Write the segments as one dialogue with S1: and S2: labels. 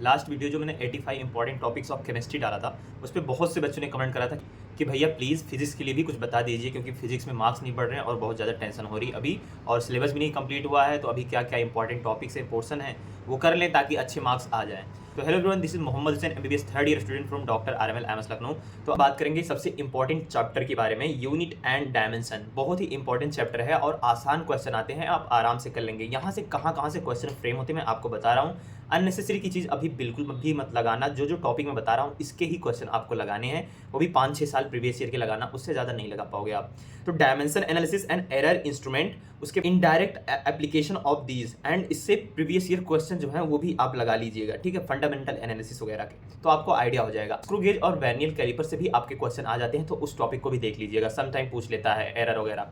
S1: Last video जो मैंने 85 important topics of chemistry डाला था, उस पे बहुत से बच्चों ने कमेंट करा था कि भैया प्लीज़ फिजिक्स के लिए भी कुछ बता दीजिए, क्योंकि फिजिक्स में मार्क्स नहीं बढ़ रहे हैं और बहुत ज़्यादा टेंशन हो रही अभी, और सिलेबस भी नहीं कंप्लीट हुआ है। तो अभी क्या क्या इंपॉर्टेंट टॉपिक्स है, पोर्सन है, वो कर लें ताकि अच्छे मार्क्स आ जाएँ। तो hello everyone, this is Mohammad Hussain, MBBS third year student from doctor RML MS Lucknow. तो अब बात करेंगे सबसे इंपॉर्टेंट चैप्टर के बारे में, यूनिट एंड डायमेंशन। बहुत ही इंपॉर्टेंट चैप्टर है और आसान क्वेश्चन आते हैं, आप आराम से कर लेंगे। यहाँ से कहाँ से क्वेश्चन फ्रेम होते हैं मैं आपको बता रहा हूँ। अननेसेसरी की चीज़ अभी बिल्कुल भी मत लगाना। जो टॉपिक मैं बता रहा हूँ इसके ही क्वेश्चन आपको लगाने हैं, वो भी 5-6 साल प्रीवियस ईयर के लगाना, उससे ज़्यादा नहीं लगा पाओगे आप। तो dimension analysis and error instrument, उसके indirect application of these, and इससे प्रीवियस ईयर क्वेश्चन जो है वो भी आप लगा लीजिएगा, ठीक है, फंडामेंटल एनालिसिस वगैरह के, तो आपको आइडिया हो जाएगा। स्क्रू गेज और वर्नियर कैलिपर से भी आपके क्वेश्चन आ जाते हैं, तो उस टॉपिक को भी देख लीजिएगा, समटाइम पूछ लेता है एरर वगैरह।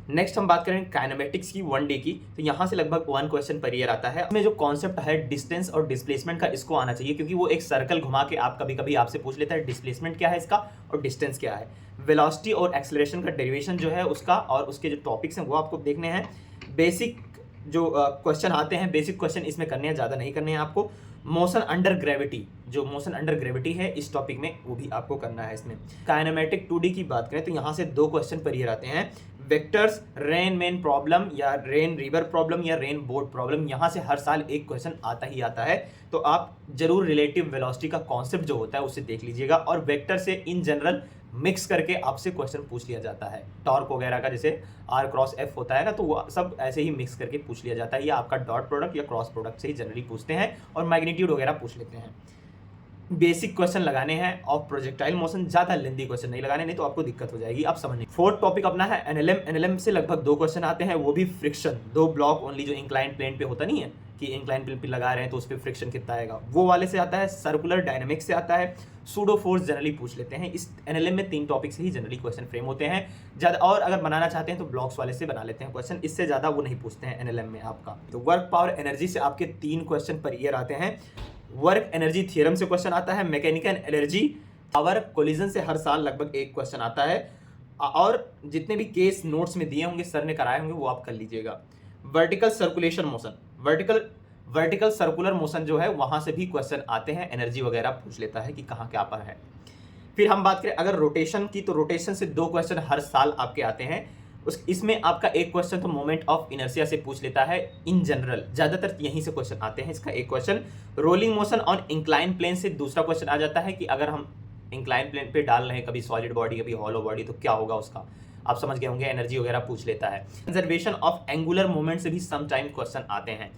S1: नेक्स्ट हम बात करें काइनेमेटिक्स की 1 डे की, तो यहाँ से लगभग 1 क्वेश्चन पर ईयर आता है। इसमें जो कॉन्सेप्ट है डिस्टेंस और डिस्प्लेसमेंट का, इसको आना चाहिए, क्योंकि वो एक सर्कल घुमा के आप कभी कभी आपसे पूछ लेता है डिस्प्लेसमेंट क्या है इसका और डिस्टेंस क्या है। वेलोसिटी और एक्सेलरेशन का डेरिवेशन जो है उसका, और उसके जो टॉपिक्स हैं वो आपको देखने हैं। बेसिक जो क्वेश्चन आते हैं, बेसिक क्वेश्चन इसमें करने हैं, ज़्यादा नहीं करने हैं आपको। मोशन अंडर ग्रेविटी, जो मोशन अंडर ग्रेविटी है इस टॉपिक में, वो भी आपको करना है इसमें। काइनेमेटिक 2D की बात करें तो यहाँ से 2 क्वेश्चन पर ईयर आते हैं। वेक्टर्स, रेन मेन प्रॉब्लम या रेन रिवर प्रॉब्लम या रेन बोर्ड प्रॉब्लम, यहाँ से हर साल एक क्वेश्चन आता ही आता है। तो आप जरूर रिलेटिव वेलोसिटी का कॉन्सेप्ट जो होता है उसे देख लीजिएगा, और वेक्टर से इन जनरल मिक्स करके आपसे क्वेश्चन पूछ लिया जाता है। टॉर्क वगैरह का जैसे R क्रॉस F होता है ना, तो वो सब ऐसे ही मिक्स करके पूछ लिया जाता है, या आपका डॉट प्रोडक्ट या क्रॉस प्रोडक्ट से ही जनरली पूछते हैं, और मैग्नीट्यूड वगैरह पूछ लेते हैं। बेसिक क्वेश्चन लगाने हैं ऑफ प्रोजेक्टाइल मोशन, ज़्यादा लेंदी क्वेश्चन नहीं लगाने, नहीं तो आपको दिक्कत हो जाएगी, आप समझ नहीं। 4th टॉपिक अपना है एनएलएम। एनएलएम से लगभग 2 क्वेश्चन आते हैं, वो भी फ्रिक्शन, 2 ब्लॉक ओनली, जो इंक्लाइन प्लेन पे होता नहीं है कि इंक्लाइन प्लेन पे लगा रहे हैं तो उस पर फ्रिक्शन कितना आएगा, वो वाले से आता है। सर्कुलर डायनेमिक्स से आता है। सूडो फोर्स जनरली पूछ लेते हैं। इस एनएलएम में 3 टॉपिक से ही जनरली क्वेश्चन फ्रेम होते हैं ज़्यादा, और अगर बनाना चाहते हैं तो ब्लॉक्स वाले से बना लेते हैं क्वेश्चन, इससे ज़्यादा वो नहीं पूछते हैं एनएलएम में आपका। तो वर्क पावर एनर्जी से आपके 3 क्वेश्चन पर ईयर आते हैं। वर्क एनर्जी थ्योरम से क्वेश्चन आता है। मैकेनिकल एनर्जी पावर कोलिजन से हर साल लगभग 1 क्वेश्चन आता है, और जितने भी केस नोट्स में दिए होंगे, सर ने कराए होंगे, वो आप कर लीजिएगा। Vertical circulation motion, vertical circular motion जो है वहां से भी क्वेश्चन आते हैं, एनर्जी वगैरह पूछ लेता है कि कहाँ क्या पर है। फिर हम बात करें अगर रोटेशन की, तो रोटेशन से 2 क्वेश्चन हर साल आपके आते हैं। इसमें आपका एक क्वेश्चन तो मोमेंट ऑफ इनर्शिया से पूछ लेता है इन जनरल, ज्यादातर यहीं से क्वेश्चन आते हैं, इसका एक question. Rolling motion on incline plane से दूसरा क्वेश्चन आ जाता है कि अगर हम इंक्लाइन प्लेन पे डाल रहे हैं कभी सॉलिड बॉडी कभी हॉलो बॉडी, तो क्या होगा उसका, आप समझ गए होंगे, एनर्जी वगैरह पूछ लेता है। कंजर्वेशन ऑफ एंगुलर मूवमेंट से भी सम टाइम क्वेश्चन आते हैं।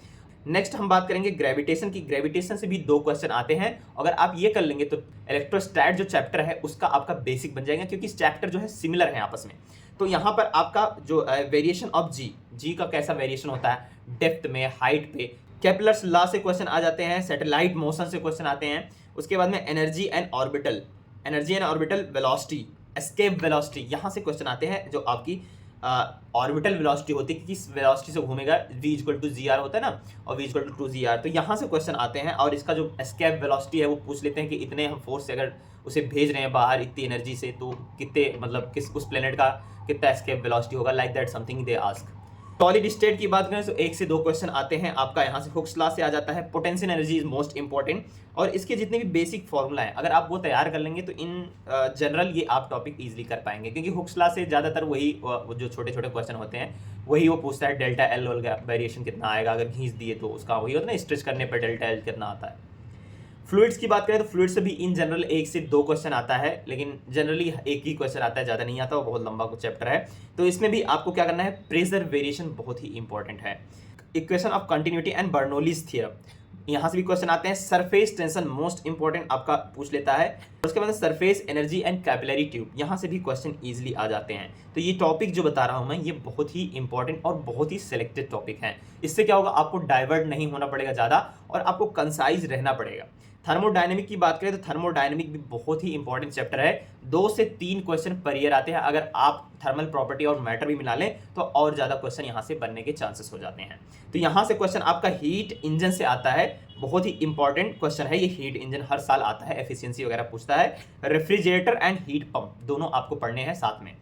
S1: नेक्स्ट हम बात करेंगे ग्रेविटेशन की। ग्रेविटेशन से भी 2 क्वेश्चन आते हैं, अगर आप ये कर लेंगे तो इलेक्ट्रोस्टैट जो चैप्टर है उसका आपका बेसिक बन जाएगा, क्योंकि चैप्टर जो है सिमिलर है आपस में। तो यहाँ पर आपका जो वेरिएशन ऑफ जी का कैसा वेरिएशन होता है डेप्थ में, हाइट पे, केपलर्स लॉ से क्वेश्चन आ जाते हैं। सैटेलाइट मोशन से क्वेश्चन आते हैं। उसके बाद में energy and orbital velocity, escape velocity, यहाँ से क्वेश्चन आते हैं, जो आपकी ऑर्बिटल वेलोसिटी होती है कि किस वेलोसिटी से घूमेगा, v=gr होता है ना, और v=2gr, तो यहाँ से क्वेश्चन आते हैं। और इसका जो एस्केप वेलोसिटी है वो पूछ लेते हैं कि इतने हम फोर्स से अगर उसे भेज रहे हैं बाहर इतनी एनर्जी से, तो कितने, मतलब किस उस प्लेनेट का कितना एस्केप वेलोसिटी होगा, like that something they ask. Solid state की बात करें तो 1 से 2 क्वेश्चन आते हैं आपका, यहाँ से हुक्स लॉ से आ जाता है। Potential energy is most important, और इसके जितने भी बेसिक फॉर्मूला है अगर आप वो तैयार कर लेंगे तो इन जनरल ये आप टॉपिक इजीली कर पाएंगे, क्योंकि हुक्स लॉ से ज़्यादातर वही जो छोटे छोटे क्वेश्चन होते हैं वही वो पूछता है। डेल्टा एल का वेरिएशन कितना आएगा अगर घींच दिए, तो उसका वही होता है ना, स्ट्रेच करने पर डेल्टा एल कितना आता है। फ्लूइड्स की बात करें तो फ्लूइड से भी इन जनरल 1 से 2 क्वेश्चन आता है, लेकिन जनरली एक ही क्वेश्चन आता है, ज़्यादा नहीं आता, वो बहुत लंबा कुछ चैप्टर है। तो इसमें भी आपको क्या करना है, प्रेशर वेरिएशन बहुत ही इंपॉर्टेंट है। Equation of continuity and Bernoulli's theorem, यहाँ से भी क्वेश्चन आते हैं। सरफेस टेंशन मोस्ट इंपॉर्टेंट आपका पूछ लेता है। उसके बाद surface energy and capillary tube, यहाँ से भी क्वेश्चन इजीली आ जाते हैं। तो ये टॉपिक जो बता रहा हूँ मैं, ये बहुत ही इंपॉर्टेंट और बहुत ही सिलेक्टेड टॉपिक है। इससे क्या होगा, आपको डाइवर्ट नहीं होना पड़ेगा ज़्यादा, और आपको कंसाइज रहना पड़ेगा। थर्मोडायनेमिक की बात करें तो थर्मोडायनेमिक भी बहुत ही इंपॉर्टेंट चैप्टर है। 2 से 3 क्वेश्चन पर ईयर आते हैं, अगर आप थर्मल प्रॉपर्टी और मैटर भी मिला लें तो और ज़्यादा क्वेश्चन यहाँ से बनने के चांसेस हो जाते हैं। तो यहाँ से क्वेश्चन आपका हीट इंजन से आता है, बहुत ही इंपॉर्टेंट क्वेश्चन है ये। हीट इंजन हर साल आता है, एफिशिएंसी वगैरह पूछता है। रेफ्रिजरेटर एंड हीट पंप दोनों आपको पढ़ने हैं साथ में।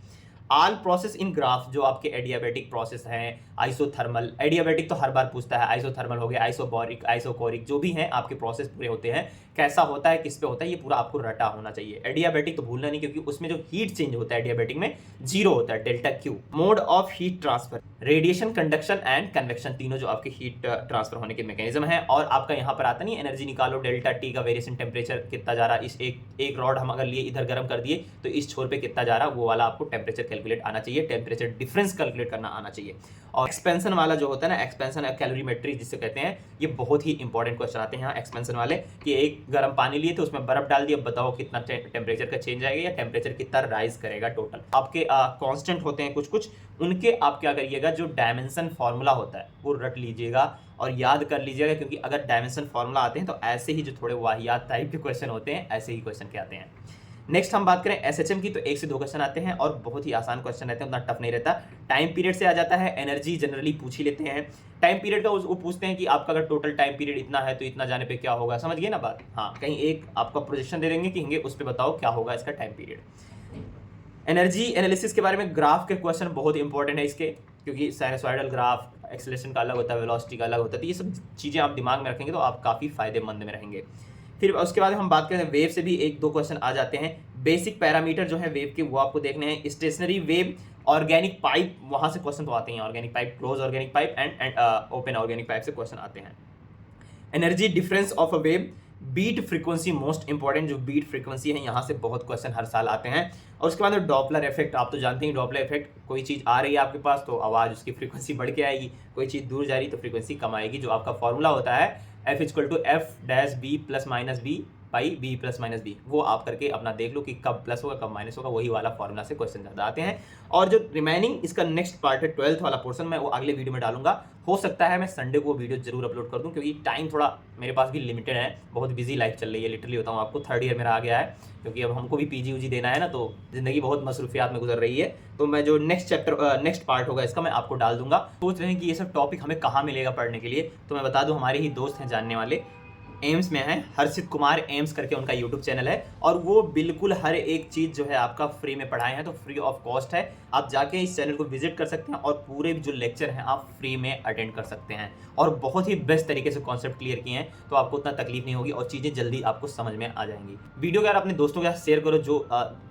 S1: ऑल प्रोसेस इन ग्राफ जो आपके एडियाबेटिक प्रोसेस हैं, आइसोथर्मल, एडियाबेटिक तो हर बार पूछता है, आइसोथर्मल हो गया, आइसोबोरिक, आइसोकोरिक, जो भी हैं आपके प्रोसेस पूरे होते हैं, कैसा होता है, किस पे होता है, ये पूरा आपको रटा होना चाहिए। एडियाबेटिक तो भूलना नहीं, क्योंकि उसमें जो हीट चेंज होता है एडियाबेटिक में 0 होता है, delta Q. Mode of heat transfer, radiation, conduction and convection, तीनों जो आपके हीट ट्रांसफर होने के मैकेनिज्म है। और आपका यहाँ पर आता नहीं, एनर्जी निकालो, डेल्टा टी का वेरिएशन, टेम्परेचर कितना जा रहा है, इस एक रॉड हम अगर लिए इधर गर्म कर दिए तो इस छोर पे कितना जा रहा है, वो वाला आपको टेम्परेचर कैलकुलेट आना चाहिए, टेम्परेचर डिफरेंस कैलकुलेट करना आना चाहिए। और एक्सपेंशन वाला जो होता है ना, एक्सपेंशन कैलोरीमेट्री जिसे कहते हैं, ये बहुत ही इंपॉर्टेंट क्वेश्चन आते हैं यहाँ एक्सपेंशन वाले, कि एक गर्म पानी लिए तो उसमें बर्फ डाल दिया, बताओ कितना टेम्परेचर का चेंज आएगा या टेम्परेचर कितना राइज करेगा टोटल। आपके कांस्टेंट होते हैं कुछ कुछ, उनके आप क्या करिएगा, जो डायमेंशन फार्मूला होता है वो रट लीजिएगा और याद कर लीजिएगा, क्योंकि अगर डायमेंशन फार्मूला आते हैं तो ऐसे ही जो थोड़े वाहियात टाइप के क्वेश्चन होते हैं, ऐसे ही क्वेश्चन के आते हैं। नेक्स्ट हम बात करें एसएचएम की, तो 1 से 2 क्वेश्चन आते हैं और बहुत ही आसान क्वेश्चन रहते हैं, उतना टफ नहीं रहता। टाइम पीरियड से आ जाता है, एनर्जी जनरली पूछ ही लेते हैं। टाइम पीरियड का वो पूछते हैं कि आपका अगर टोटल टाइम पीरियड इतना है तो इतना जाने पे क्या होगा, समझ गए ना बात। हाँ, कहीं एक आपका प्रोजेक्शन दे देंगे कि उस पर बताओ क्या होगा इसका टाइम पीरियड। एनर्जी एनालिसिस के बारे में ग्राफ के क्वेश्चन बहुत इंपॉर्टेंट है इसके, क्योंकि साइनसॉइडल ग्राफ, एक्सेलरेशन का अलग होता है, वेलोसिटी का अलग होता है, तो ये सब चीज़ें आप दिमाग में रखेंगे तो आप काफ़ी फायदेमंद में रहेंगे। फिर उसके बाद हम बात करें वेव से भी 1-2 क्वेश्चन आ जाते हैं। बेसिक पैरामीटर जो है वेव के वो आपको देखने हैं। स्टेशनरी वेव, ऑर्गेनिक पाइप, वहाँ से क्वेश्चन तो आते हैं, organic pipe, close organic pipe and open organic pipe से क्वेश्चन आते हैं। Energy difference of a wave, beat frequency most important, जो बीट फ्रीक्वेंसी है यहाँ से बहुत क्वेश्चन हर साल आते हैं। और उसके बाद डॉपलर इफेक्ट, आप तो जानते हैं डॉपलर इफेक्ट, कोई चीज़ आ रही है आपके पास तो आवाज़ उसकी फ्रीक्वेंसी बढ़ के आएगी, कोई चीज़ दूर जा रही तो फ्रीक्वेंसी कम आएगी। जो आपका फॉर्मूला होता है F=F-B + -B by B + -B, वो आप करके अपना देख लो कि कब प्लस होगा कब माइनस होगा, वही वाला फॉर्मूला से क्वेश्चन ज़्यादा आते हैं। और जो रिमेनिंग इसका नेक्स्ट पार्ट है 12th वाला पोर्शन, मैं वो अगले वीडियो में डालूंगा। हो सकता है मैं संडे को वो वीडियो जरूर अपलोड कर दूं, क्योंकि टाइम थोड़ा मेरे पास भी लिमिटेड है, बहुत बिजी लाइफ चल रही है, लिटरली बताऊँ आपको, 3rd ईयर मेरा आ गया है, क्योंकि अब हमको भी पीजी उजी देना है ना, तो ज़िंदगी बहुत मसरूफियात में गुजर रही है। तो मैं जो नेक्स्ट पार्ट होगा इसका मैं आपको डाल दूंगा। सोच रहे हैं कि ये सब टॉपिक हमें कहाँ मिलेगा पढ़ने के लिए, तो मैं बता दूँ हमारे ही दोस्त हैं जानने वाले, एम्स में है, हर्षित कुमार एम्स करके उनका यूट्यूब चैनल है, और वो बिल्कुल हर एक चीज़ जो है आपका फ्री में पढ़ाए हैं, तो फ्री ऑफ कॉस्ट है। आप जाके इस चैनल को विजिट कर सकते हैं और पूरे जो लेक्चर हैं आप फ्री में अटेंड कर सकते हैं, और बहुत ही बेस्ट तरीके से कॉन्सेप्ट क्लियर किए हैं, तो आपको उतना तकलीफ नहीं होगी और चीज़ें जल्दी आपको समझ में आ जाएंगी। वीडियो को यार अपने दोस्तों के साथ शेयर करो जो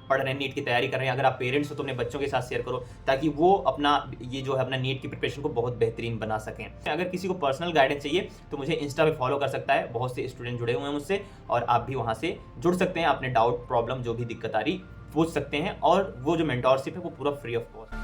S1: पढ़ रहे हैं, नीट की तैयारी कर रहे हैं। अगर आप पेरेंट्स हो तो अपने बच्चों के साथ शेयर करो, ताकि वो अपना ये जो है अपना नीट की प्रिपरेशन को बहुत बेहतरीन बना सकें। अगर किसी को पर्सनल गाइडेंस चाहिए तो मुझे इंस्टा पे फॉलो कर सकता है, बहुत से स्टूडेंट जुड़े हुए हैं मुझसे, और आप भी वहाँ से जुड़ सकते हैं। अपने डाउट, प्रॉब्लम, जो भी दिक्कत आ रही पूछ सकते हैं, और वो जो मेंटोरशिप है वो पूरा फ्री ऑफ कॉस्ट।